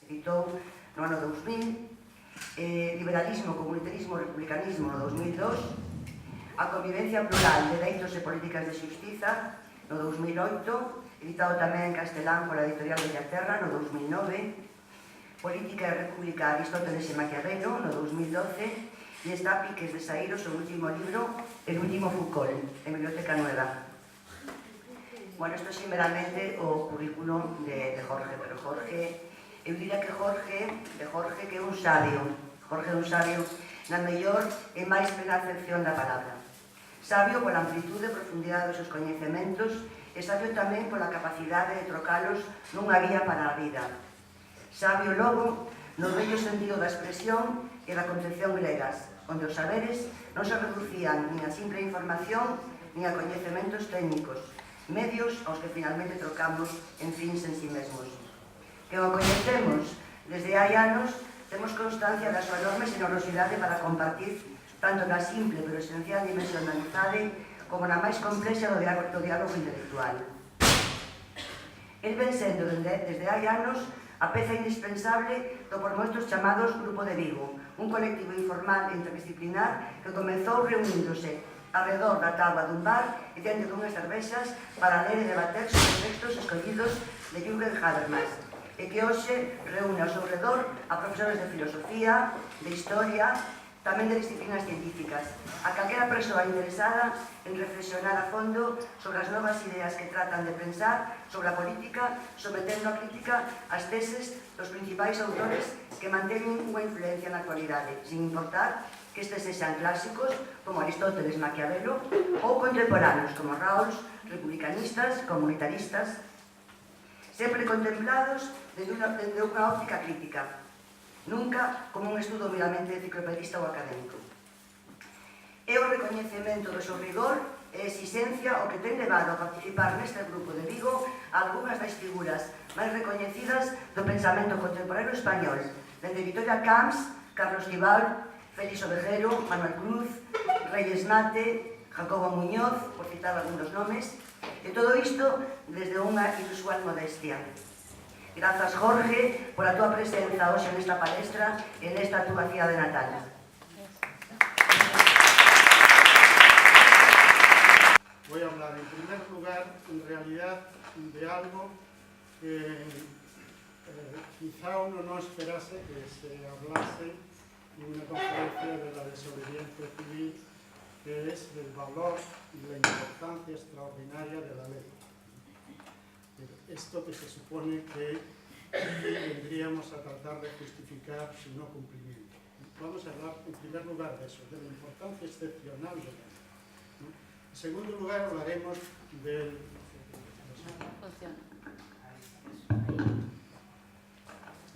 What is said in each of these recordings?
editou no ano 2000, Liberalismo, Comunitarismo, Republicanismo no 2002, A convivencia plural, Dereitos e políticas de xustiza no 2008, editado tamén en castelán pola editorial de Inglaterra no 2009, Política e República, Aristóteles e Maquiavelo no 2012, e está a piques de saír o seu último libro, El último Foucault, en Biblioteca Nueva. Bueno, isto é meramente o currículum de Jorge, pero Jorge, eu diría que Jorge que é un sabio, Jorge é un sabio na mellor e máis plena acepción da palabra. Sabio pola amplitude e profundidade dos seus coñecementos e sabio tamén pola capacidade de trocalos nunha guía para a vida. Sabio logo no bello sentido da expresión e da concepción gregas, onde os saberes non se reducían nin a simple información nin a coñecementos técnicos, medios aos que finalmente trocamos en fins en sí mesmos. Que o coñecemos desde hai anos, temos constancia da súa enorme generosidade para compartir tanto na simple pero esencial dimensión da amizade como na máis complexa do diálogo intelectual. El ven sendo desde hai anos a peza indispensable do por moitos chamados Grupo de Vigo, un colectivo informal e interdisciplinar que comezou reuníndose alrededor da táboa dun bar e diante dunhas cervexas para ler e debater sobre textos escollidos de Jürgen Habermas e que hoxe reúne ao seu redor a profesores de filosofía, de historia, tamén de disciplinas científicas, a calquera persoa interesada en reflexionar a fondo sobre as novas ideas que tratan de pensar sobre a política, sometendo a crítica as teses dos principais autores que manteñen unha influencia na actualidade, sin importar que estes sexan clásicos como Aristóteles, Maquiavelo ou contemporáneos como Rawls, republicanistas, comunitaristas, sempre contemplados desde unha óptica crítica, nunca como un estudo meramente enciclopedista ou académico. É o recoñecemento do seu rigor e exigencia o que ten levado a participar neste grupo de Vigo algunhas das figuras máis recoñecidas do pensamento contemporáneo español, dende Victoria Camps, Carlos Tibal, Félix Ovejero, Manuel Cruz, Reyes Mate, Jacobo Muñoz, por citar algún dos nomes, e todo isto desde unha inusual modestia. Grazas, Jorge, por a túa presenza hoxe nesta palestra e nesta túa cidade natal. Voy a hablar en primer lugar, en realidad, de algo que quizá uno no esperase que se hablase en una conferencia de la desobediencia civil, que es del valor y la importancia extraordinaria de la ley. Esto que se supone que vendríamos a tratar de justificar su no cumplimiento. Vamos a hablar en primer lugar de eso, de la importancia excepcional de la ley. En segundo lugar hablaremos del...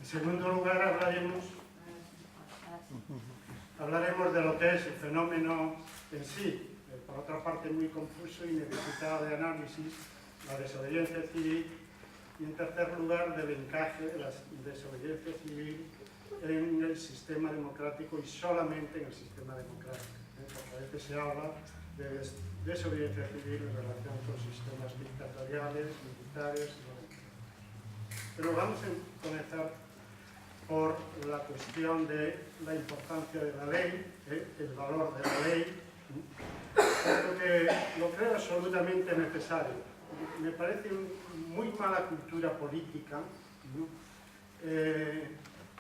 En segundo lugar hablaremos de lo que es el fenómeno en sí, por otra parte muy confuso y necesitado de análisis, la desobediencia civil, y en tercer lugar del encaje de la desobediencia civil en el sistema democrático y solamente en el sistema democrático. Porque a veces se habla de desobediencia civil en relación con sistemas dictatoriales, militares, pero vamos a comenzar por la cuestión de la importancia de la ley, el valor de la ley, porque lo creo absolutamente necesario. Me parece muy mala cultura política, ¿no?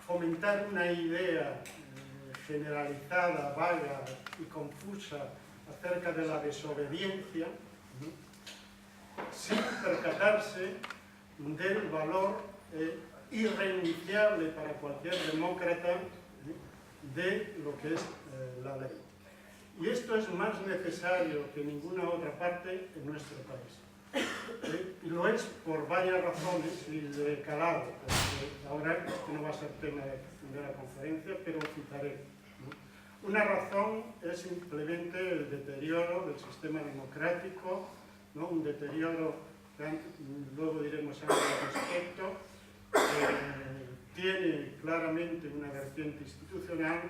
Fomentar una idea generalizada, vaga y confusa acerca de la desobediencia, ¿no? Sin percatarse del valor irrenunciable para cualquier demócrata, ¿no? De lo que es la ley. Y esto es más necesario que ninguna otra parte en nuestro país. Y lo es por varias razones y de calado, porque ahora este no va a ser tema de la conferencia, pero citaré, ¿no? Una razón es simplemente el deterioro del sistema democrático, ¿no? Un deterioro que luego diremos algo al respecto, tiene claramente una vertiente institucional,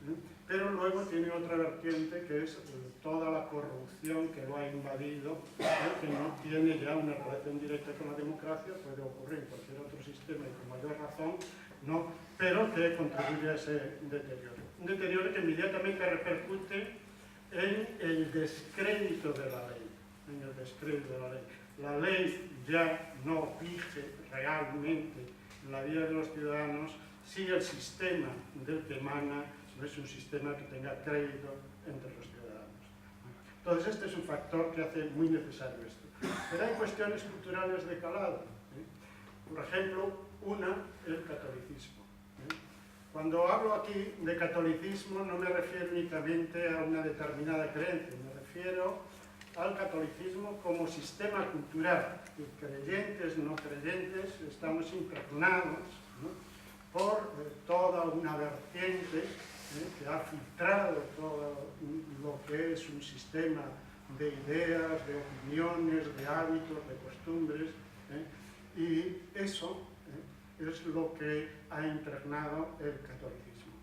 ¿no? Pero luego tiene otra vertiente que es toda la corrupción que lo ha invadido, que no tiene ya una relación directa con la democracia, puede ocurrir en cualquier otro sistema y con mayor razón ¿no? Pero que contribuye a ese deterioro. Un deterioro que inmediatamente repercute en el descrédito de la ley. En el descrédito de la ley. La ley ya no rige realmente la vida de los ciudadanos si el sistema del que emana no es un sistema que tenga crédito entre los ciudadanos. Entonces este es un factor que hace muy necesario esto. Pero hay cuestiones culturales de calado. Por ejemplo, una, el catolicismo. Cuando hablo aquí de catolicismo no me refiero únicamente a una determinada creencia, me refiero al catolicismo como sistema cultural. Creyentes, no creyentes, estamos impregnados, ¿no?, por toda una vertiente que ha filtrado todo lo que es un sistema de ideas, de opiniones, de hábitos, de costumbres, y eso es lo que ha impregnado el catolicismo.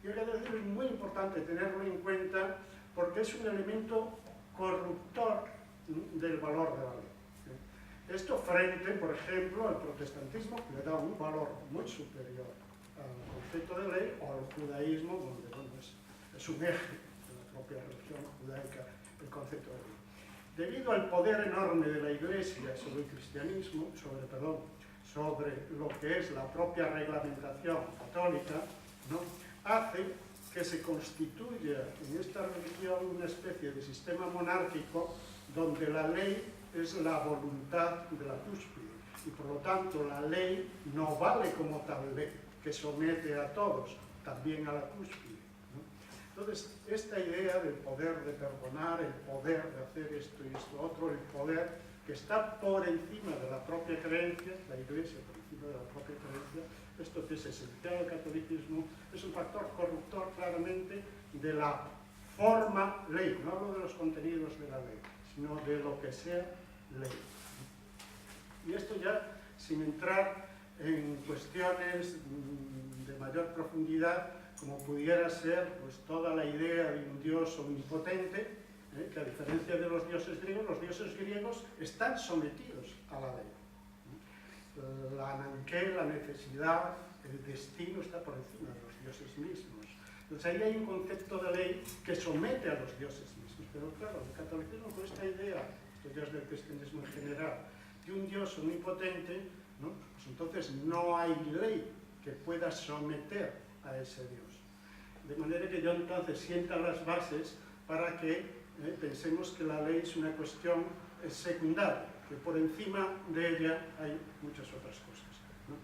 Y el catolicismo es muy importante tenerlo en cuenta porque es un elemento corruptor del valor de la ley. Esto frente, por ejemplo, al protestantismo, que le da un valor muy superior al concepto de ley, o al judaísmo, donde bueno, es un eje de la propia religión judaica el concepto de ley. Debido al poder enorme de la Iglesia sobre el cristianismo, sobre lo que es la propia reglamentación católica, ¿no?, hace que se constituya en esta religión una especie de sistema monárquico donde la ley es la voluntad de la cúspide y por lo tanto la ley no vale como tal ley que somete a todos, también a la cúspide, ¿no? Entonces esta idea del poder de perdonar, el poder de hacer esto y esto otro, el poder que está por encima de la propia creencia, la Iglesia por encima de la propia creencia, esto que es esencial al catolicismo, es un factor corruptor claramente de la forma ley, no hablo de los contenidos de la ley, sino de lo que sea ley. Y esto ya sin entrar en cuestiones de mayor profundidad, como pudiera ser pues, toda la idea de un Dios omnipotente, que a diferencia de los dioses griegos están sometidos a la ley. La ananqué, la necesidad, el destino está por encima de los dioses mismos. Entonces ahí hay un concepto de ley que somete a los dioses mismos. Pero claro, el catolicismo con esta idea, estos dioses del cristianismo en general, de un Dios omnipotente, ¿no?, pues entonces no hay ley que pueda someter a ese Dios. De manera que yo entonces sienta las bases para que pensemos que la ley es una cuestión secundaria, que por encima de ella hay muchas otras cosas, ¿no?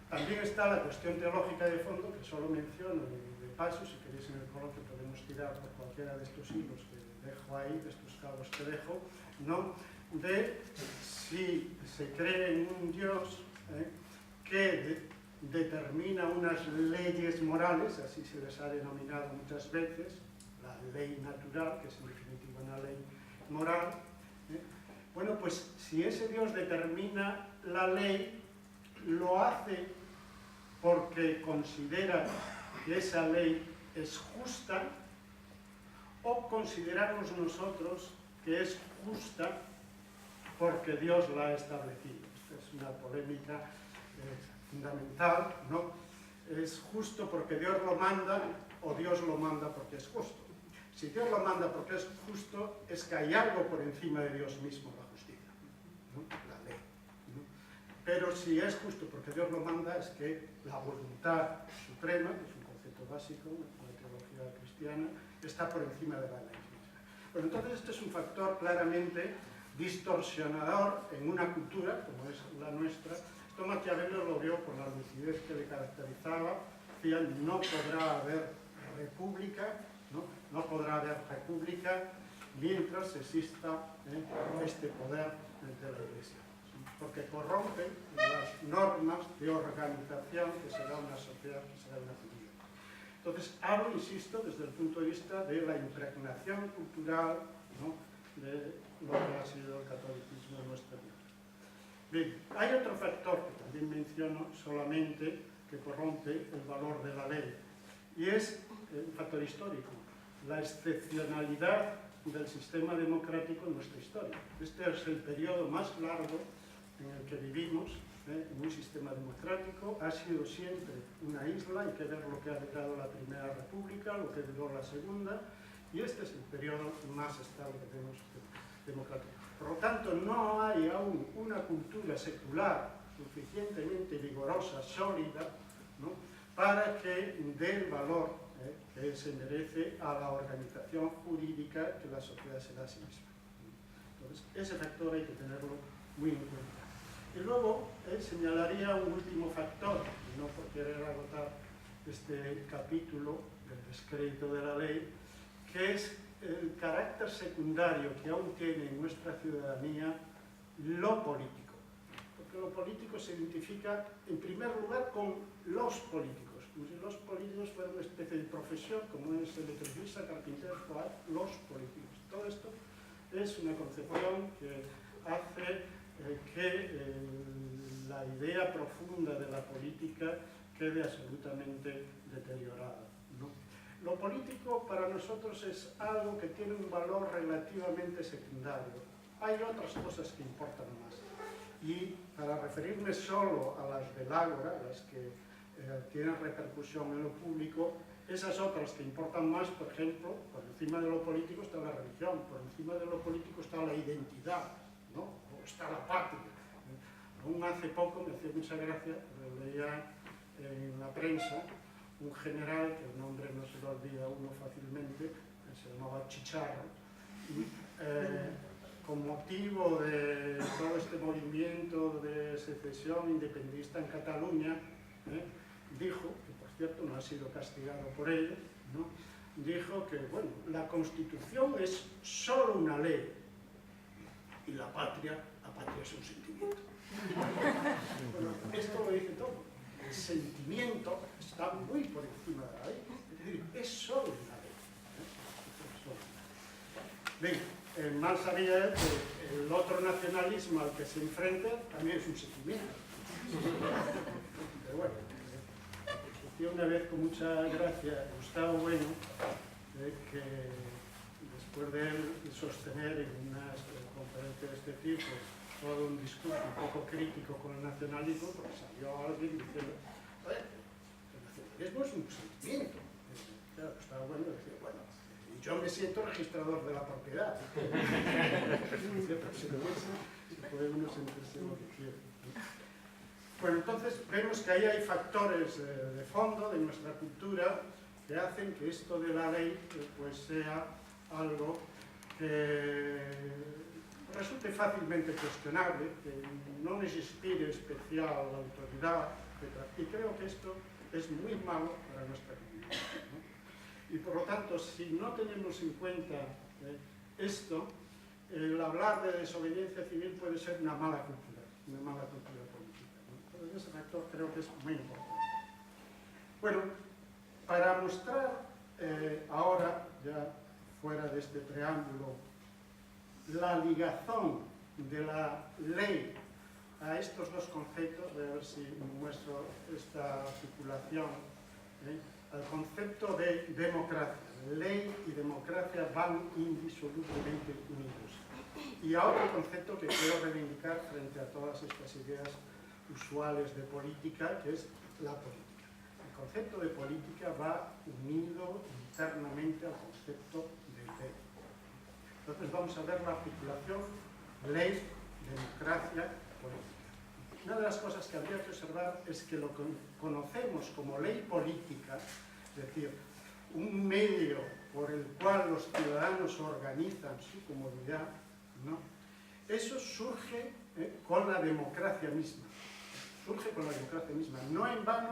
También está la cuestión teológica de fondo, que solo menciono de paso, si queréis en el coloquio podemos tirar por cualquiera de estos hilos que dejo ahí, de estos cabos que dejo, ¿no?, de si se cree en un Dios que determina unas leyes morales, así se les ha denominado muchas veces, la ley natural, que es en definitiva una ley moral. Bueno, pues si ese Dios determina la ley, lo hace porque considera que esa ley es justa, o consideramos nosotros que es justa porque Dios la ha establecido. Esta es una polémica fundamental, ¿no? ¿Es justo porque Dios lo manda o Dios lo manda porque es justo? Si Dios lo manda porque es justo, es que hay algo por encima de Dios mismo, la justicia, ¿no?, la ley, ¿no? Pero si es justo porque Dios lo manda, es que la voluntad suprema, que es un concepto básico de la teología cristiana, está por encima de la ley misma. Bueno, entonces este es un factor claramente distorsionador en una cultura como es la nuestra. Esto Maquiavelo lo vio por la lucidez que le caracterizaba. Decía, no podrá haber república, no podrá haber república mientras exista este poder de la Iglesia, porque corrompe las normas de organización que será una sociedad, que será una comunidad. Entonces hablo, insisto, desde el punto de vista de la impregnación cultural, ¿no?, de lo que ha sido el catolicismo en nuestra vida. Bien, hay otro factor que también menciono solamente que corrompe el valor de la ley, y es un factor histórico, la excepcionalidad del sistema democrático en nuestra historia. Este es el periodo más largo en el que vivimos, en un sistema democrático, ha sido siempre una isla. Hay que ver lo que ha durado la Primera República, lo que duró la Segunda, y este es el periodo más estable que tenemos democrático. Por lo tanto, no hay aún una cultura secular suficientemente vigorosa, sólida, ¿no?, para que dé el valor que se merece a la organización jurídica que la sociedad se da a sí misma. Entonces, ese factor hay que tenerlo muy en cuenta. Y luego señalaría un último factor, y no por querer agotar este capítulo del descrédito de la ley, que es el carácter secundario que aún tiene en nuestra ciudadanía lo político. Porque lo político se identifica, en primer lugar, con los políticos. Como si los políticos fueran una especie de profesión, como es electricista, carpintero, los políticos. Todo esto es una concepción que hace que la idea profunda de la política quede absolutamente deteriorada, ¿no? Lo político para nosotros es algo que tiene un valor relativamente secundario. Hay otras cosas que importan más. Y para referirme solo a las del ágora, las que tienen repercusión en lo público, esas otras que importan más, por ejemplo, por encima de lo político está la religión, por encima de lo político está la identidad, ¿no?, o está la patria. Aún hace poco me hacía mucha gracia, leía en la prensa un general, que el nombre no se lo olvida a uno fácilmente, que se llamaba Chicharro, y con motivo de todo este movimiento de secesión independentista en Cataluña, dijo, que por cierto no ha sido castigado por ello, ¿no?, dijo que, bueno, la Constitución es solo una ley y la patria es un sentimiento. Bueno, esto lo dice todo. El sentimiento está muy por encima de la ley, es decir, es solo una ley. Bien, mal sabía que el otro nacionalismo al que se enfrenta también es un sentimiento. Pero bueno, decía una vez con mucha gracia Gustavo Bueno, que después de él sostener en una conferencia de este tipo todo un discurso un poco crítico con el nacionalismo, pues salió alguien diciendo, el nacionalismo es un sentimiento. Claro, Gustavo Bueno decía, bueno, yo me siento registrador de la propiedad. Pero se puede uno sentirse lo que quiere. Bueno, entonces vemos que ahí hay factores de fondo de nuestra cultura que hacen que esto de la ley pues sea algo que resulte fácilmente cuestionable, que no les inspire especial autoridad, etc. Y creo que esto es muy malo para nuestra comunidad, ¿no? Y por lo tanto, si no tenemos en cuenta esto, el hablar de desobediencia civil puede ser una mala cultura política, ¿no? Entonces ese factor creo que es muy importante. Bueno, para mostrar ahora, ya fuera de este preámbulo, la ligazón de la ley a estos dos conceptos, voy a ver si muestro esta articulación, al concepto de democracia. Ley y democracia van indisolublemente unidos. Y a otro concepto que quiero reivindicar frente a todas estas ideas usuales de política, que es la política. El concepto de política va unido internamente al concepto de ley. Entonces vamos a ver la articulación ley, democracia, política. Una de las cosas que habría que observar es que lo que conocemos como ley política, es decir, un medio por el cual los ciudadanos organizan su comunidad, ¿no?, eso surge con la democracia misma. Surge con la democracia misma. No en vano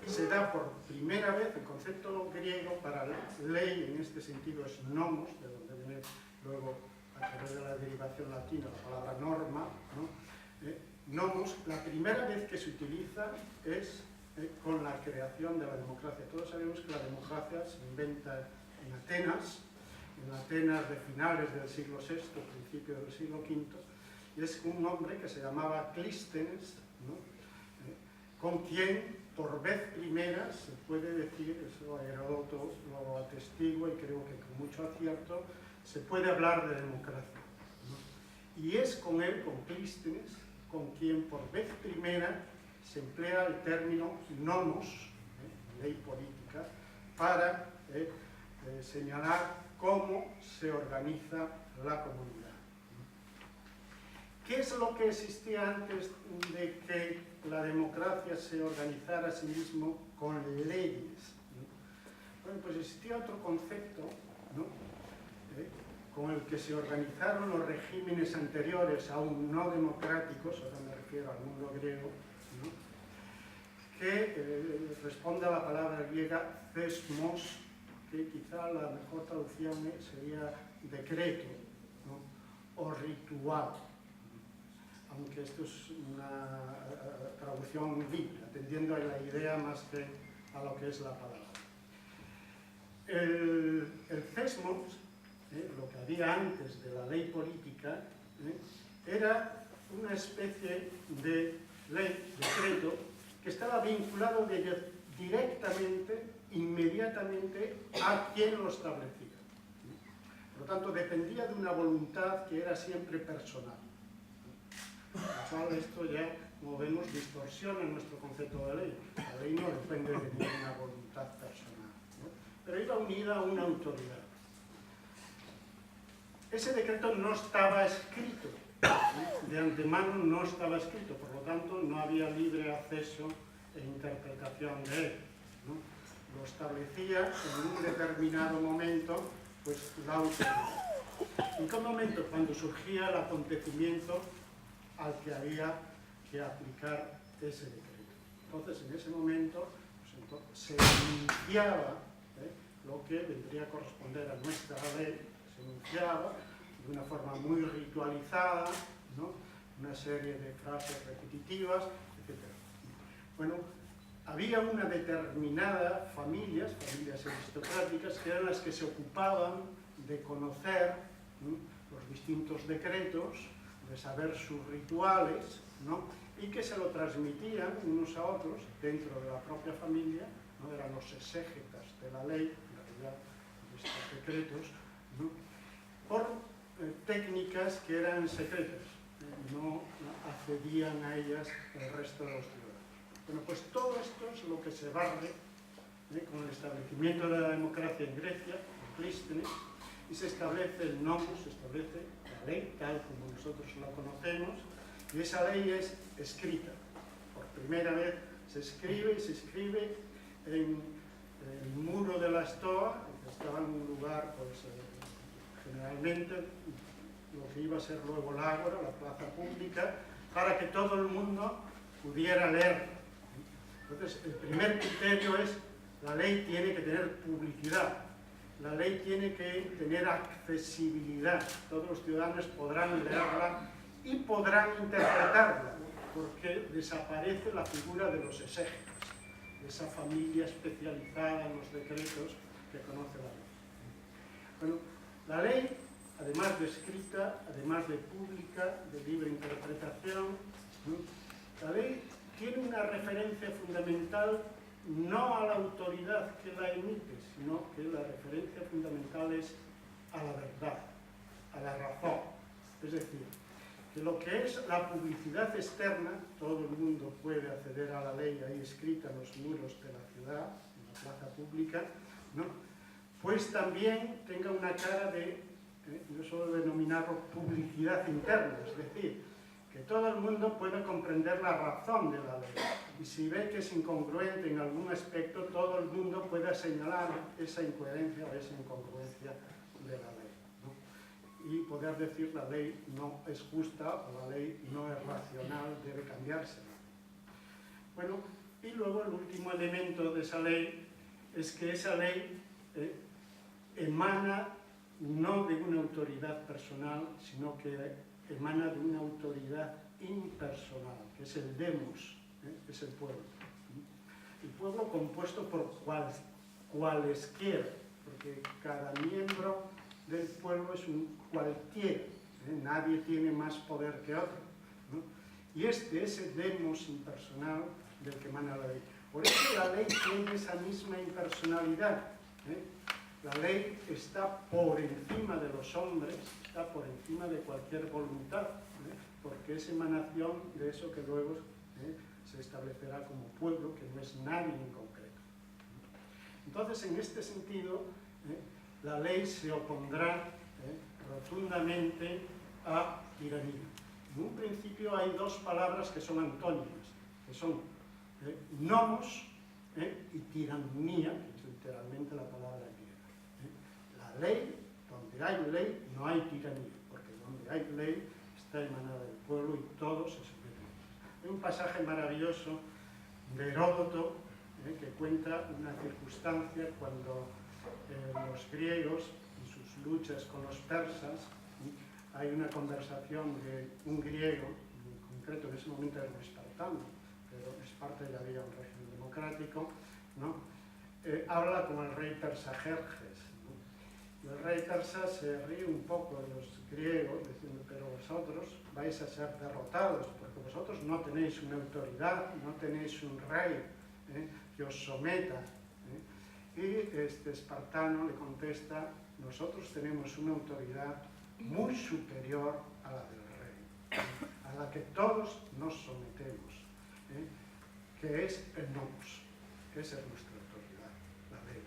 se da por primera vez el concepto griego para ley, en este sentido es nomos, de donde viene luego a través de la derivación latina la palabra norma, ¿no? Nomos, la primera vez que se utiliza es con la creación de la democracia. Todos sabemos que la democracia se inventa en Atenas de finales del siglo VI, principio del siglo V, y es un hombre que se llamaba Clístenes, ¿no?, con quien por vez primera se puede decir, eso Heródoto lo atestigua y creo que con mucho acierto, se puede hablar de democracia, ¿no? Y es con él, con Clístenes, con quien por vez primera se emplea el término nomos, ley política, para señalar cómo se organiza la comunidad. ¿Qué es lo que existía antes de que la democracia se organizara a sí mismo con leyes? Bueno, pues existía otro concepto, ¿no? Con el que se organizaron los regímenes anteriores, aún no democráticos, ahora me refiero al mundo griego, ¿no? Que responde a la palabra griega thesmos, que quizá la mejor traducción sería decreto, ¿no? O ritual, aunque esto es una traducción libre, atendiendo a la idea más que a lo que es la palabra. El thesmos, lo que había antes de la ley política, era una especie de ley, decreto, que estaba vinculado directamente, inmediatamente a quien lo establecía. Por lo tanto, dependía de una voluntad que era siempre personal. Por lo cual, esto ya, como vemos, distorsiona nuestro concepto de ley. La ley no depende de ninguna voluntad personal, ¿no? Pero iba unida a una autoridad. Ese decreto no estaba escrito, de antemano no estaba escrito, por lo tanto no había libre acceso e interpretación de él, ¿no? Lo establecía en un determinado momento, pues la autoridad. ¿En qué momento? Cuando surgía el acontecimiento al que había que aplicar ese decreto. Entonces, en ese momento, pues, se enunciaba lo que vendría a corresponder a nuestra ley, se enunciaba de una forma muy ritualizada, ¿no? Una serie de frases repetitivas, etc. Bueno, había una determinada familias aristocráticas, que eran las que se ocupaban de conocer, ¿no?, los distintos decretos, de saber sus rituales, ¿no?, y que se lo transmitían unos a otros dentro de la propia familia, ¿no? Eran los exégetas de la ley, en realidad, de estos decretos, ¿no?, por técnicas que eran secretas, no accedían a ellas el resto de los ciudadanos. Bueno, pues todo esto es lo que se barre con el establecimiento de la democracia en Grecia, en Clístenes, y se establece el nomos, se establece la ley tal como nosotros la conocemos, y esa ley es escrita. Por primera vez se escribe, y se escribe en el muro de la Stoa, que estaba en un lugar, pues, generalmente lo que iba a ser luego el ágora, la plaza pública, para que todo el mundo pudiera leer. Entonces, el primer criterio es: la ley tiene que tener publicidad, la ley tiene que tener accesibilidad, todos los ciudadanos podrán leerla y podrán interpretarla, porque desaparece la figura de los exégetas, de esa familia especializada en los decretos que conoce la ley. Bueno, la ley, además de escrita, además de pública, de libre interpretación, ¿no?, la ley tiene una referencia fundamental no a la autoridad que la emite, sino que la referencia fundamental es a la verdad, a la razón. Es decir, que lo que es la publicidad externa, todo el mundo puede acceder a la ley ahí escrita en los muros de la ciudad, en la plaza pública, ¿no?, pues también tenga una cara de, yo suelo denominarlo publicidad interna, es decir, que todo el mundo pueda comprender la razón de la ley. Y si ve que es incongruente en algún aspecto, todo el mundo pueda señalar esa incoherencia o esa incongruencia de la ley, ¿no?, y poder decir: la ley no es justa o la ley no es racional, debe cambiarse. Bueno, y luego el último elemento de esa ley es que esa ley emana no de una autoridad personal, sino que emana de una autoridad impersonal, que es el demos, es el pueblo. El pueblo compuesto por cualesquiera, porque cada miembro del pueblo es un cualquiera, nadie tiene más poder que otro, ¿no? Y este es el demos impersonal del que emana la ley. Por eso la ley tiene esa misma impersonalidad, La La ley está por encima de los hombres, está por encima de cualquier voluntad, porque es emanación de eso que luego se establecerá como pueblo, que no es nadie en concreto. Entonces, en este sentido, la ley se opondrá rotundamente a tiranía. En un principio hay dos palabras que son antónimas, que son nomos y tiranía, que es literalmente la palabra griega. La ley, donde hay ley, no hay tiranía, porque donde hay ley está emanada del pueblo y todos se someten. Hay un pasaje maravilloso de Heródoto que cuenta una circunstancia cuando los griegos, en sus luchas con los persas, hay una conversación de un griego, en concreto en ese momento era un espartano, pero Esparta ya había un régimen democrático, ¿no? Habla con el rey persa Jerjes, ¿no? Y el rey persa se ríe un poco de los griegos, diciendo, pero vosotros vais a ser derrotados, porque vosotros no tenéis una autoridad, no tenéis un rey que os someta. Y este espartano le contesta, nosotros tenemos una autoridad muy superior a la del rey, a la que todos nos sometemos, que es el nomos. Esa es nuestra autoridad, la ley.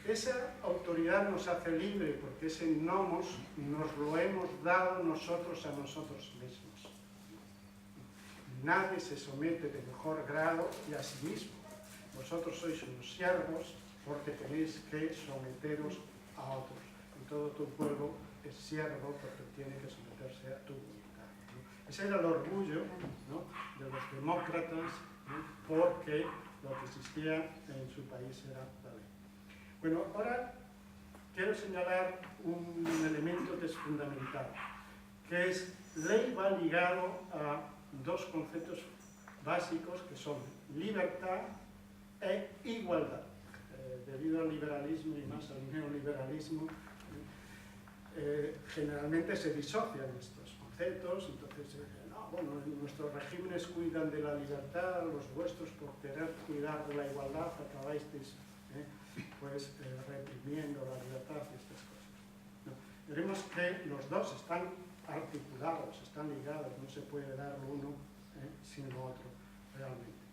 Esa autoridad nos hace libre porque ese nomos nos lo hemos dado nosotros a nosotros mismos. Nadie se somete de mejor grado y a sí mismo. Vosotros sois unos siervos porque tenéis que someteros a otros. Y todo tu pueblo es siervo porque tiene que someterse a tu voluntad, ¿no? Ese era el orgullo, ¿no?, de los demócratas, ¿no?, porque lo que existía en su país era la ley. Bueno, ahora quiero señalar un elemento que es fundamental, que es ley va ligado a dos conceptos básicos que son libertad e igualdad. Debido al liberalismo y más al neoliberalismo, generalmente se disocian estos conceptos. Entonces, no, bueno, nuestros regímenes cuidan de la libertad, los vuestros por querer cuidar de la igualdad acabasteis pues reprimiendo la libertad y estas cosas. No, veremos que los dos están articulados, están ligados, no se puede dar lo uno sin lo otro realmente.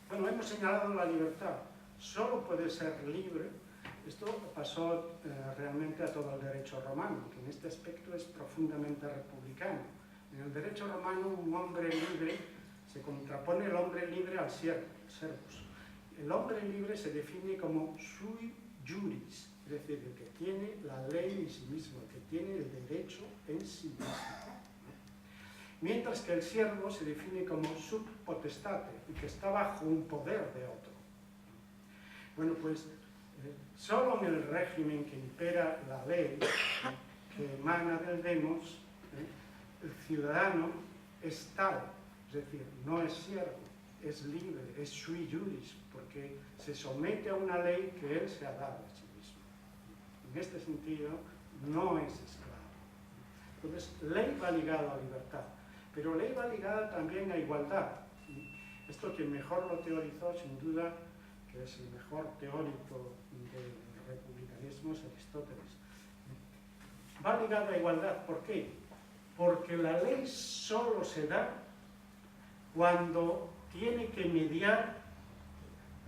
Bueno, hemos señalado la libertad. Solo puede ser libre. Esto pasó realmente a todo el derecho romano, que en este aspecto es profundamente republicano. En el derecho romano, un hombre libre se contrapone el hombre libre al servus. El hombre libre se define como sui juris, es decir, el que tiene la ley en sí mismo, el que tiene el derecho en sí mismo. Mientras que el siervo se define como sub potestate, el que está bajo un poder de otro. Bueno, pues solo en el régimen que impera la ley, que emana del demos, el ciudadano es tal, es decir, no es siervo, es libre, es sui juris, porque se somete a una ley que él se ha dado a sí mismo. En este sentido, no es esclavo. Entonces, ley va ligada a libertad, pero ley va ligada también a igualdad. Esto quien mejor lo teorizó, sin duda, que es el mejor teórico del republicanismo, es Aristóteles. Va ligado a igualdad. ¿Por qué? Porque la ley solo se da cuando tiene que mediar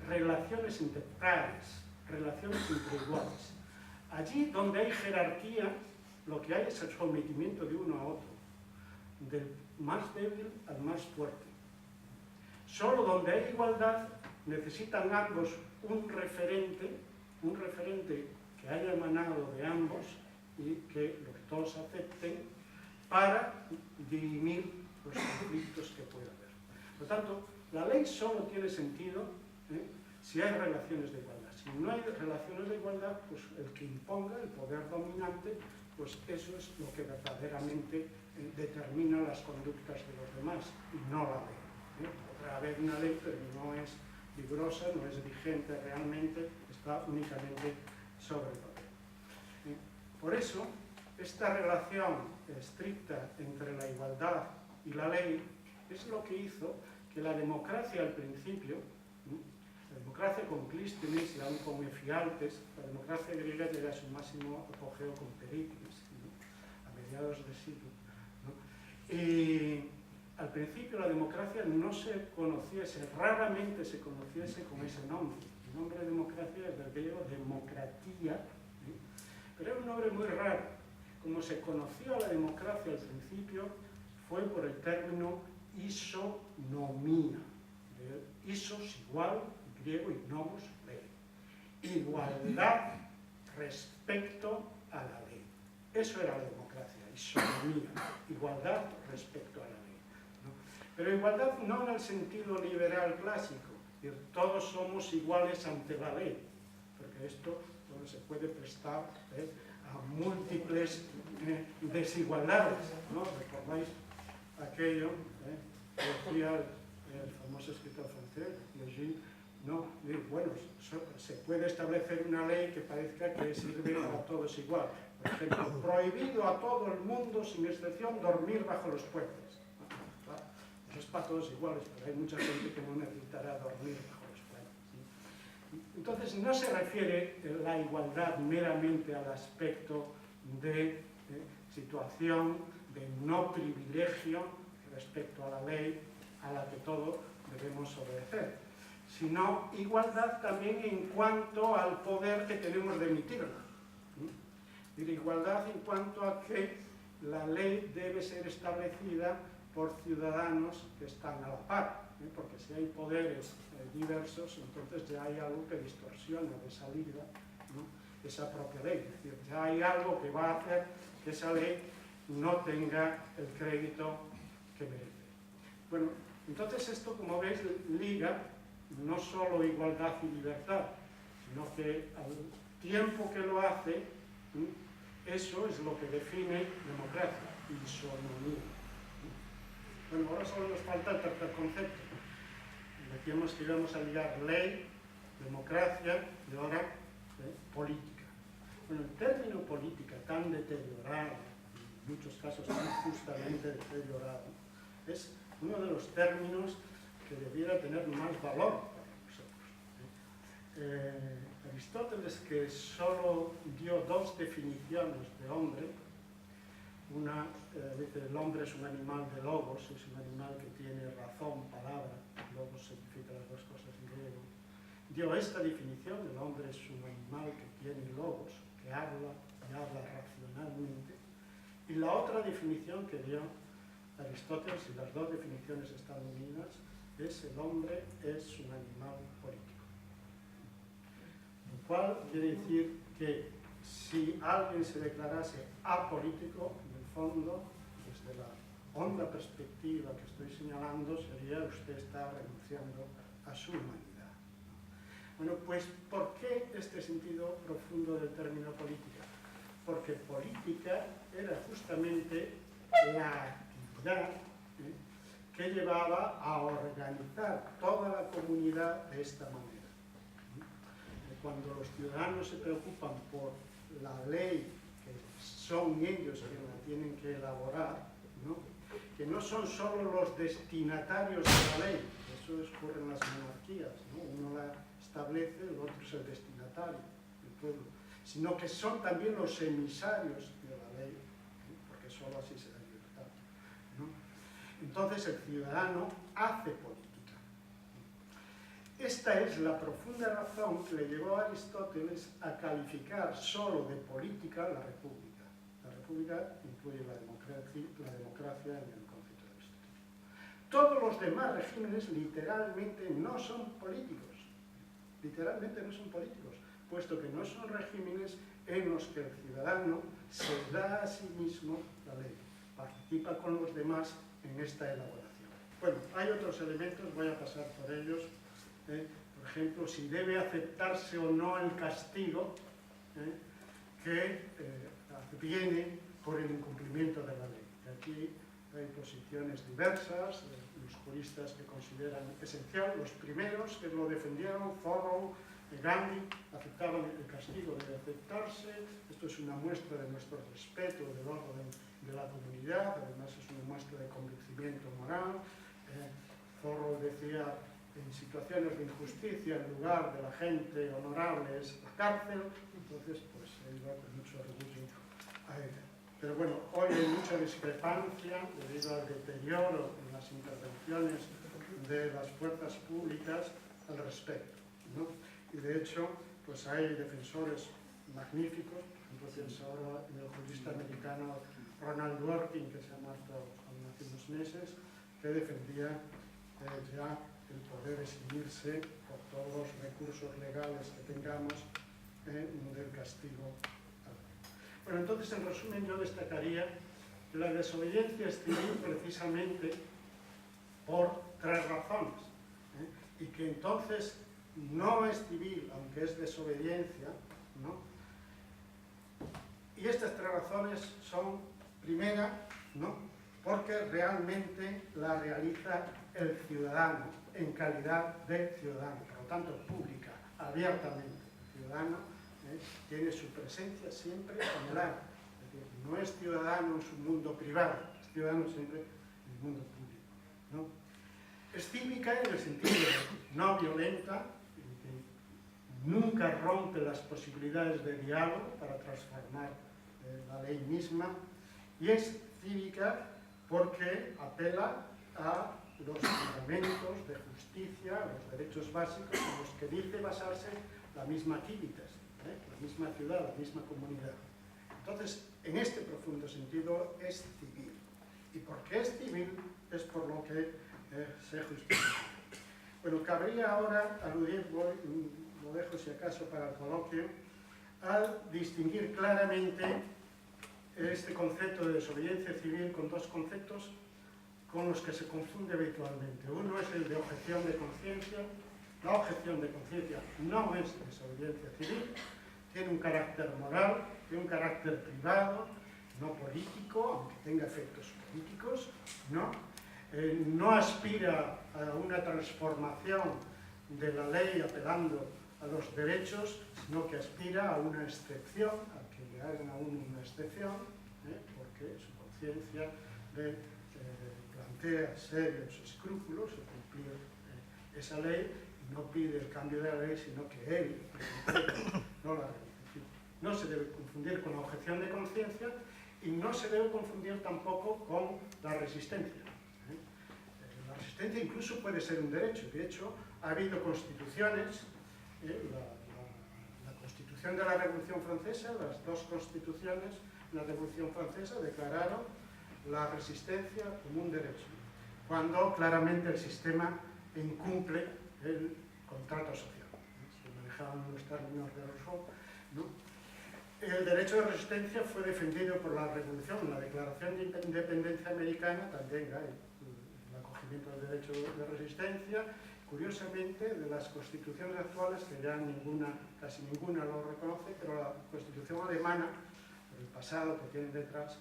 relaciones interpares, relaciones entre iguales. Allí donde hay jerarquía, lo que hay es el sometimiento de uno a otro, del más débil al más fuerte. Solo donde hay igualdad necesitan ambos un referente que haya emanado de ambos y que los dos acepten para dirimir los conflictos que pueda haber. Por tanto, la ley solo tiene sentido si hay relaciones de igualdad. Si no hay relaciones de igualdad, pues el que imponga el poder dominante, pues eso es lo que verdaderamente determina las conductas de los demás y no la ley. Podrá haber una ley, pero no es vigorosa, no es vigente realmente, está únicamente sobre el papel. Por eso, esta relación estricta entre la igualdad y la ley es lo que hizo que la democracia al principio, La democracia con Clístenes y aún con Efialtes, la democracia griega llega a su máximo apogeo con Pericles, ¿no? A mediados del siglo, ¿no? Y al principio la democracia no se conociese, raramente se conociese con ese nombre. El nombre de democracia es del griego democratía, ¿eh? Pero es un nombre muy raro. Como se conoció la democracia al principio, fue por el término isonomía. Isos igual, griego, y nomos, ley. Igualdad respecto a la ley. Eso era la democracia, isonomía, igualdad respecto a la ley, ¿no? Pero igualdad no en el sentido liberal clásico, es decir, todos somos iguales ante la ley, porque esto se puede prestar a múltiples desigualdades, ¿no? ¿Recordáis aquello que decía el famoso escritor francés, Lejeune? No, bueno, se puede establecer una ley que parezca que sirve para todos igual. Por ejemplo, prohibido a todo el mundo, sin excepción, dormir bajo los puentes. Claro, eso es para todos iguales, pero hay mucha gente que no necesitará dormir bajo los puentes, ¿sí? Entonces, no se refiere la igualdad meramente al aspecto de situación, de no privilegio respecto a la ley a la que todos debemos obedecer, sino igualdad también en cuanto al poder que tenemos de emitirla. Igualdad en cuanto a que la ley debe ser establecida por ciudadanos que están a la par, porque si hay poderes diversos, entonces ya hay algo que distorsiona de salida, ¿no?, esa propia ley. Es decir, ya hay algo que va a hacer que esa ley no tenga el crédito que merece. Bueno, entonces esto, como veis, liga no solo igualdad y libertad, sino que al tiempo que lo hace, eso es lo que define democracia, isonomía. Bueno, ahora solo nos falta el tercer concepto. Decíamos que íbamos a ligar ley, democracia y ahora política. Bueno, el término política, tan deteriorado, en muchos casos tan justamente deteriorado, es uno de los términos que debiera tener más valor para nosotros. Aristóteles, que solo dio dos definiciones de hombre, una dice el hombre es un animal de logos, es un animal que tiene razón, palabra, logos significa las dos cosas en griego. Dio esta definición, el hombre es un animal que tiene logos, que habla y habla racionalmente, y la otra definición que dio Aristóteles, y las dos definiciones están unidas, es el hombre es un animal político. Lo cual quiere decir que si alguien se declarase apolítico, en el fondo, desde la honda perspectiva que estoy señalando, sería usted está renunciando a su humanidad. Bueno, pues, ¿por qué este sentido profundo del término política? Porque política era justamente la actividad que llevaba a organizar toda la comunidad de esta manera. Cuando los ciudadanos se preocupan por la ley, que son ellos quienes la tienen que elaborar, ¿no?, que no son solo los destinatarios de la ley, eso ocurre en las monarquías, ¿no?, uno la establece, el otro es el destinatario, el pueblo, sino que son también los emisarios de la ley, porque solo así se da libertad, ¿no? Entonces el ciudadano hace política. Esta es la profunda razón que le llevó a Aristóteles a calificar solo de política la república. La república incluye la democracia en el concepto de Aristóteles. Todos los demás regímenes literalmente no son políticos. Literalmente no son políticos, puesto que no son regímenes en los que el ciudadano se da a sí mismo la ley, participa con los demás en esta elaboración. Bueno, hay otros elementos, voy a pasar por ellos. Por ejemplo, si debe aceptarse o no el castigo que viene por el incumplimiento de la ley. Y aquí hay posiciones diversas, los juristas que consideran esencial, los primeros que lo defendieron, Thoreau, Gandhi, aceptaban el castigo, debe aceptarse, esto es una muestra de nuestro respeto del orden de la comunidad, además es una muestra de convencimiento moral. Thoreau decía en situaciones de injusticia, en lugar de la gente honorable es la cárcel, entonces pues se iba con mucho orgullo a ella. Pero bueno, hoy hay mucha discrepancia debido al deterioro en las intervenciones de las fuerzas públicas al respecto, ¿no? Y de hecho, pues hay defensores magníficos, por ejemplo, pienso ahora en el jurista americano Ronald Dworkin, que se ha muerto hace unos meses, que defendía ya el poder eximirse por todos los recursos legales que tengamos del castigo. Bueno, entonces, en resumen, yo destacaría que la desobediencia es civil precisamente por tres razones, y que entonces no es civil, aunque es desobediencia, ¿no? Y estas tres razones son, primera, ¿no?, porque realmente la realiza el ciudadano en calidad de ciudadano, por lo tanto pública, abiertamente. El ciudadano tiene su presencia siempre en el acto, es decir, no es ciudadano en su mundo privado, es ciudadano siempre en el mundo público, ¿no? Es cívica en el sentido de no violenta, que nunca rompe las posibilidades de diálogo para transformar la ley misma, y es cívica porque apela a los fundamentos de justicia, a los derechos básicos en los que dice basarse la misma Civitas, la misma ciudad, la misma comunidad. Entonces, en este profundo sentido, es civil. Y porque es civil, es por lo que se justifica. Bueno, cabría ahora aludir, lo dejo si acaso para el coloquio, al distinguir claramente este concepto de desobediencia civil con dos conceptos con los que se confunde habitualmente. Uno es el de objeción de conciencia. La objeción de conciencia no es desobediencia civil, tiene un carácter moral, tiene un carácter privado, no político, aunque tenga efectos políticos, ¿no? No aspira a una transformación de la ley apelando a los derechos, sino que aspira a una excepción, a que le hagan a uno una excepción, porque su conciencia le plantea serios escrúpulos de cumplir esa ley, y no pide el cambio de la ley, sino que él no la realiza. No se debe confundir con la objeción de conciencia y no se debe confundir tampoco con la resistencia. La resistencia incluso puede ser un derecho. De hecho, ha habido constituciones, la Constitución de la Revolución Francesa, las dos constituciones de la Revolución Francesa declararon la resistencia como un derecho, cuando claramente el sistema incumple el contrato social. Se manejaban los términos de Rousseau, ¿no? El derecho de resistencia fue defendido por la Revolución, en la Declaración de Independencia Americana también hay el acogimiento del derecho de resistencia. Curiosamente, de las constituciones actuales, que ya casi ninguna lo reconoce, pero la Constitución alemana, por el pasado que tienen detrás,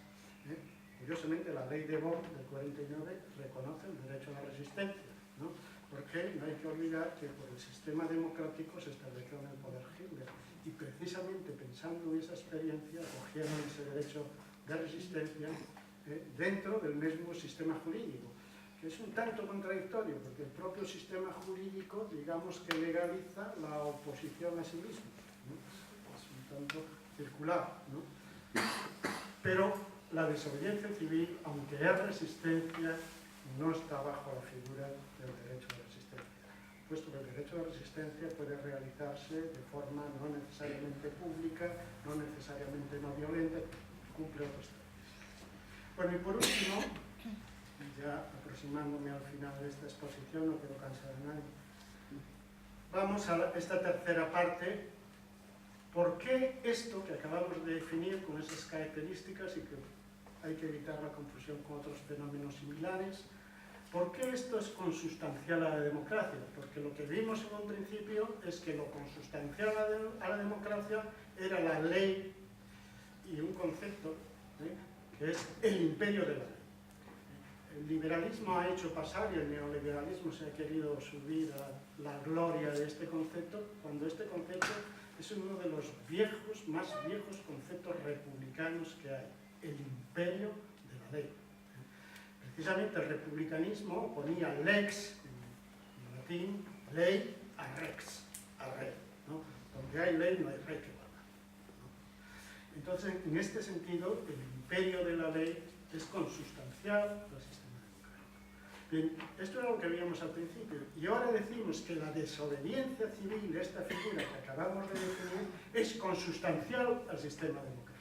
curiosamente la ley de Bonn del 49 reconoce el derecho a la resistencia, ¿no? Porque no hay que olvidar que por el sistema democrático se estableció en el poder Hitler, y precisamente pensando en esa experiencia cogieron ese derecho de resistencia dentro del mismo sistema jurídico, que es un tanto contradictorio, porque el propio sistema jurídico, digamos que legaliza la oposición a sí mismo, ¿no? Es un tanto circular, ¿no? Pero la desobediencia civil, aunque es resistencia, no está bajo la figura del derecho de resistencia, puesto que el derecho de resistencia puede realizarse de forma no necesariamente pública, no necesariamente no violenta, cumple otros términos. Bueno, y por último, ya aproximándome al final de esta exposición, no quiero cansar a nadie, vamos a esta tercera parte. ¿Por qué esto que acabamos de definir con esas características y que hay que evitar la confusión con otros fenómenos similares? ¿Por qué esto es consustancial a la democracia? Porque lo que vimos en un principio es que lo consustancial a la democracia era la ley y un concepto que es el imperio de la ley. El liberalismo ha hecho pasar y el neoliberalismo se ha querido subir a la gloria de este concepto, cuando este concepto es uno de los más viejos conceptos republicanos que hay, el imperio de la ley. Precisamente el republicanismo ponía lex, en latín, ley a rex, a rey, ¿no? Donde hay ley no hay rey que valga, ¿no? Entonces, en este sentido, el imperio de la ley es consustancial al sistema democrático. Bien, esto era lo que veíamos al principio, y ahora decimos que la desobediencia civil, esta figura que acabamos de definir, es consustancial al sistema democrático.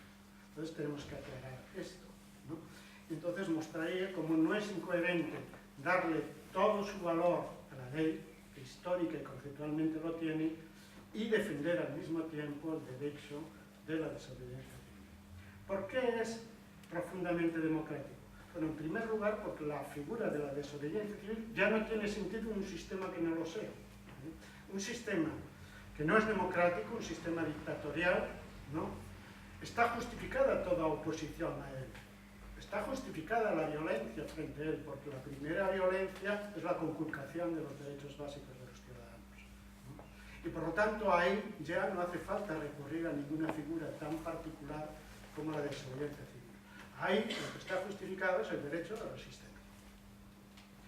Entonces tenemos que aclarar esto, ¿no? Entonces mostraría cómo no es incoherente darle todo su valor a la ley, que histórica y conceptualmente lo tiene, y defender al mismo tiempo el derecho de la desobediencia civil. ¿Por qué es profundamente democrático? Bueno, en primer lugar, porque la figura de la desobediencia civil ya no tiene sentido en un sistema que no lo sea, ¿eh? Un sistema que no es democrático, un sistema dictatorial, ¿no? Está justificada toda oposición a él. Está justificada la violencia frente a él, porque la primera violencia es la conculcación de los derechos básicos de los ciudadanos, ¿no? Y por lo tanto ahí ya no hace falta recurrir a ninguna figura tan particular como la desobediencia civil. Ahí lo que está justificado es el derecho a la resistencia,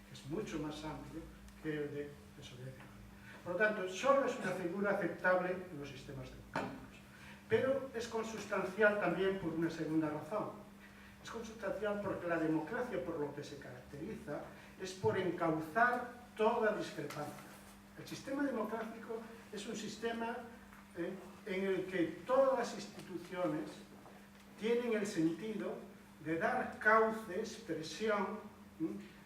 que es mucho más amplio que el de desobediencia civil. Por lo tanto, solo es una figura aceptable en los sistemas democráticos. Pero es consustancial también por una segunda razón. Es consustancial porque la democracia, por lo que se caracteriza, es por encauzar toda discrepancia. El sistema democrático es un sistema en el que todas las instituciones tienen el sentido de dar cauce, expresión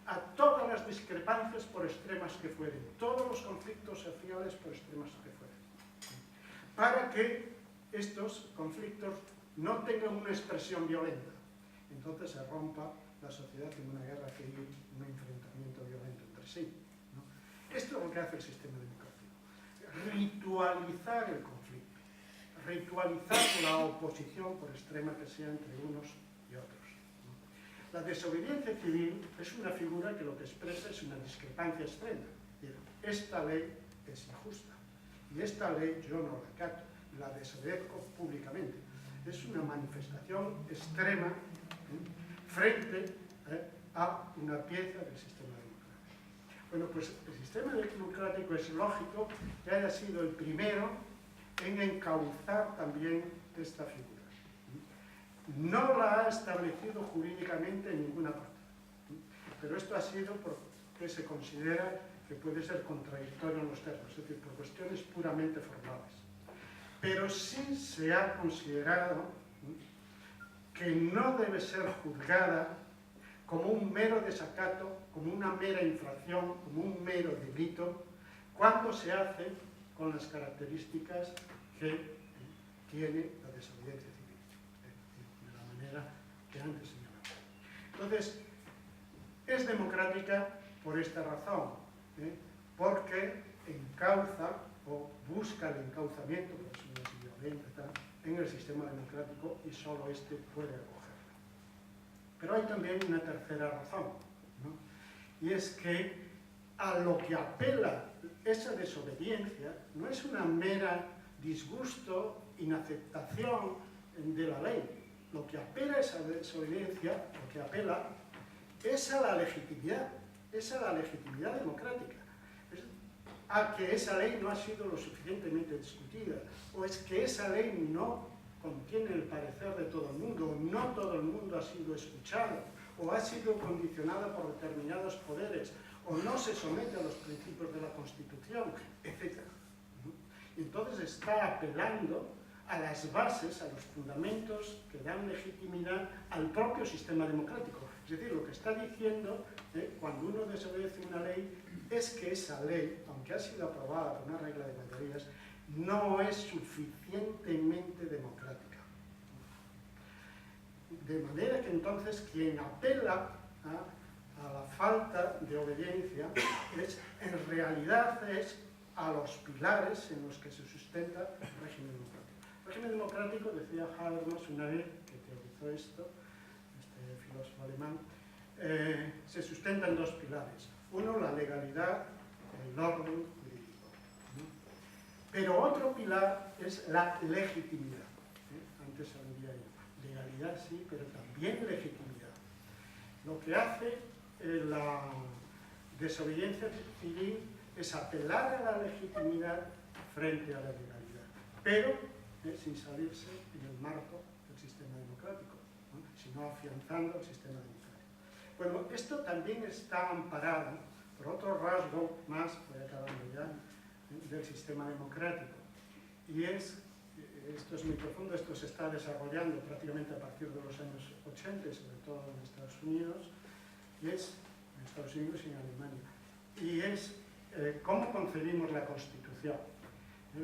a todas las discrepancias por extremas que fueren, todos los conflictos sociales por extremas que fueren, para que estos conflictos no tengan una expresión violenta. Entonces se rompa la sociedad en una guerra civil, un enfrentamiento violento entre sí, ¿no? Esto es lo que hace el sistema democrático. Ritualizar el conflicto, ritualizar la oposición por extrema que sea entre unos y otros, ¿no? La desobediencia civil es una figura que lo que expresa es una discrepancia extrema. Es decir, esta ley es injusta y esta ley yo no la acato, la desobedezco públicamente. Es una manifestación extrema frente a una pieza del sistema democrático. Bueno, pues el sistema democrático es lógico que haya sido el primero en encauzar también esta figura. No la ha establecido jurídicamente en ninguna parte, pero esto ha sido porque se considera que puede ser contradictorio en los términos, es decir, por cuestiones puramente formales. Pero sí se ha considerado que no debe ser juzgada como un mero desacato, como una mera infracción, como un mero delito, cuando se hace con las características que tiene la desobediencia civil, de la manera que antes señalaba. Entonces, es democrática por esta razón, porque encauza o busca el encauzamiento, por eso no es violenta, en el sistema democrático y solo este puede acogerlo. Pero hay también una tercera razón, ¿no? Y es que a lo que apela esa desobediencia no es una mera disgusto, inaceptación de la ley. Lo que apela a esa desobediencia, lo que apela es a la legitimidad democrática. A que esa ley no ha sido lo suficientemente discutida, o es que esa ley no contiene el parecer de todo el mundo, o no todo el mundo ha sido escuchado, o ha sido condicionada por determinados poderes, o no se somete a los principios de la Constitución, etc. Entonces está apelando a las bases, a los fundamentos que dan legitimidad al propio sistema democrático. Es decir, lo que está diciendo, cuando uno desobedece una ley, es que esa ley, aunque ha sido aprobada por una regla de mayorías, no es suficientemente democrática. De manera que entonces quien apela a la falta de obediencia en realidad es a los pilares en los que se sustenta el régimen democrático. El régimen democrático, decía Habermas una vez que teorizó esto, este filósofo alemán, se sustenta en dos pilares. Uno, la legalidad, el orden jurídico, ¿no? Pero otro pilar es la legitimidad. Antes había legalidad, sí, pero también legitimidad. Lo que hace la desobediencia civil es apelar a la legitimidad frente a la legalidad, pero sin salirse en el marco del sistema democrático, ¿no? Sino afianzando el sistema democrático. Bueno, esto también está amparado por otro rasgo más, voy acabando ya, del sistema democrático, y es, esto es muy profundo, esto se está desarrollando prácticamente a partir de los años 80, sobre todo en Estados Unidos, y es, en Estados Unidos y en Alemania, y es cómo concebimos la Constitución.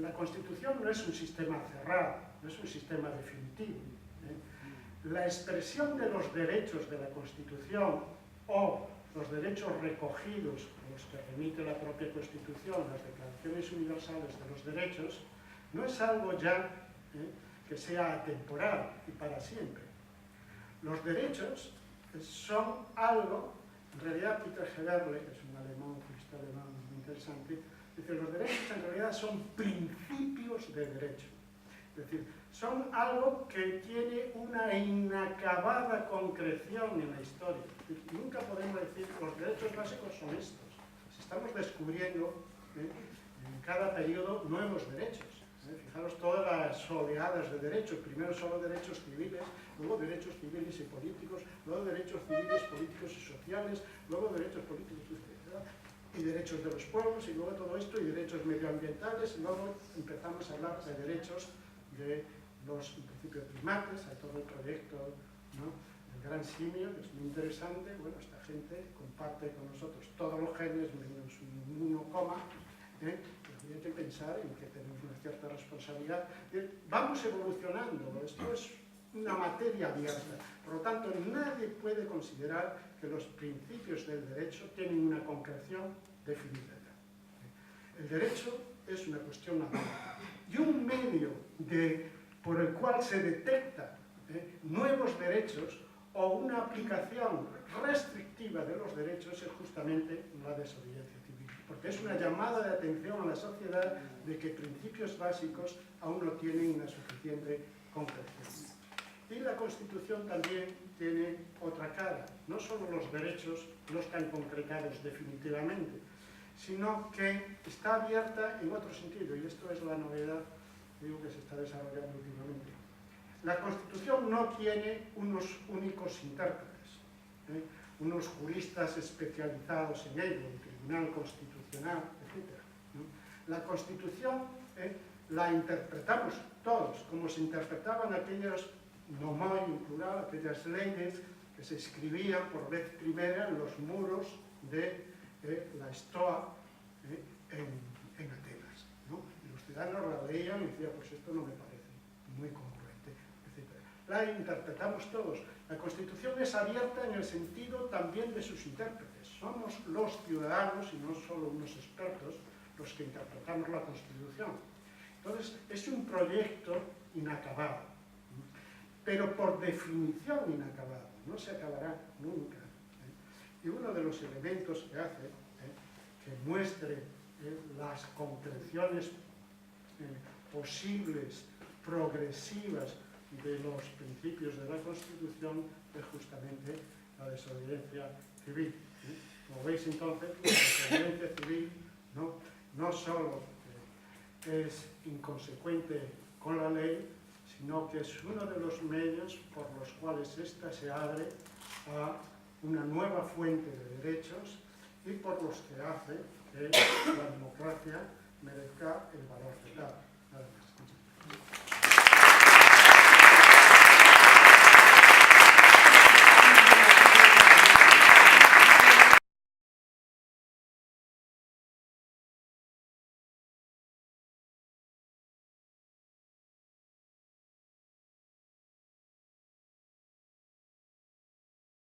La Constitución no es un sistema cerrado, no es un sistema definitivo. La expresión de los derechos de la Constitución o los derechos recogidos, a los que remite la propia Constitución, las declaraciones universales de los derechos, no es algo ya que sea atemporal y para siempre. Los derechos son algo, en realidad Peter Heberle, que es un alemán, un jurista alemán muy interesante, dice, los derechos en realidad son principios de derecho. Es decir, son algo que tiene una inacabada concreción en la historia. Nunca podemos decir, los derechos básicos son estos. Estamos descubriendo en cada periodo nuevos derechos. Fijaros todas las oleadas de derechos. Primero solo derechos civiles, luego derechos civiles y políticos, luego derechos civiles, políticos y sociales, luego derechos políticos y derechos de los pueblos, y luego todo esto, y derechos medioambientales, y luego empezamos a hablar de derechos de los, en principio, primates, hay todo el proyecto, ¿no?, del gran simio, que es muy interesante. Bueno, esta gente comparte con nosotros todos los genes, menos un 1, pero hay que pensar en que tenemos una cierta responsabilidad. Vamos evolucionando, esto es una materia abierta, por lo tanto nadie puede considerar que los principios del derecho tienen una concreción definida ya. El derecho es una cuestión abierta y un medio por el cual se detecta nuevos derechos o una aplicación restrictiva de los derechos es justamente la desobediencia civil, porque es una llamada de atención a la sociedad de que principios básicos aún no tienen una suficiente concreción. Y la Constitución también tiene otra cara, no solo los derechos no están concretados definitivamente, sino que está abierta en otro sentido, y esto es la novedad, digo, que se está desarrollando últimamente. La Constitución no tiene unos únicos intérpretes, unos juristas especializados en ello, el Tribunal Constitucional, etc. La Constitución la interpretamos todos, como se interpretaban aquellas nomoi en plural, aquellas leyes que se escribían por vez primera en los muros de la Stoa en Atenas, ¿no? Y los ciudadanos la leían y decían, pues esto no me parece muy congruente, etc. La interpretamos todos. La Constitución es abierta en el sentido también de sus intérpretes. Somos los ciudadanos, y no solo unos expertos, los que interpretamos la Constitución. Entonces, es un proyecto inacabado, pero por definición inacabado, no se acabará nunca. Y uno de los elementos que hace que muestre las concreciones posibles, progresivas de los principios de la Constitución es justamente la desobediencia civil. Como veis entonces, la desobediencia civil no solo es inconsecuente con la ley, sino que es uno de los medios por los cuales ésta se abre a una nueva fuente de derechos y por los que hace que la democracia merezca el valor que da. Nada más.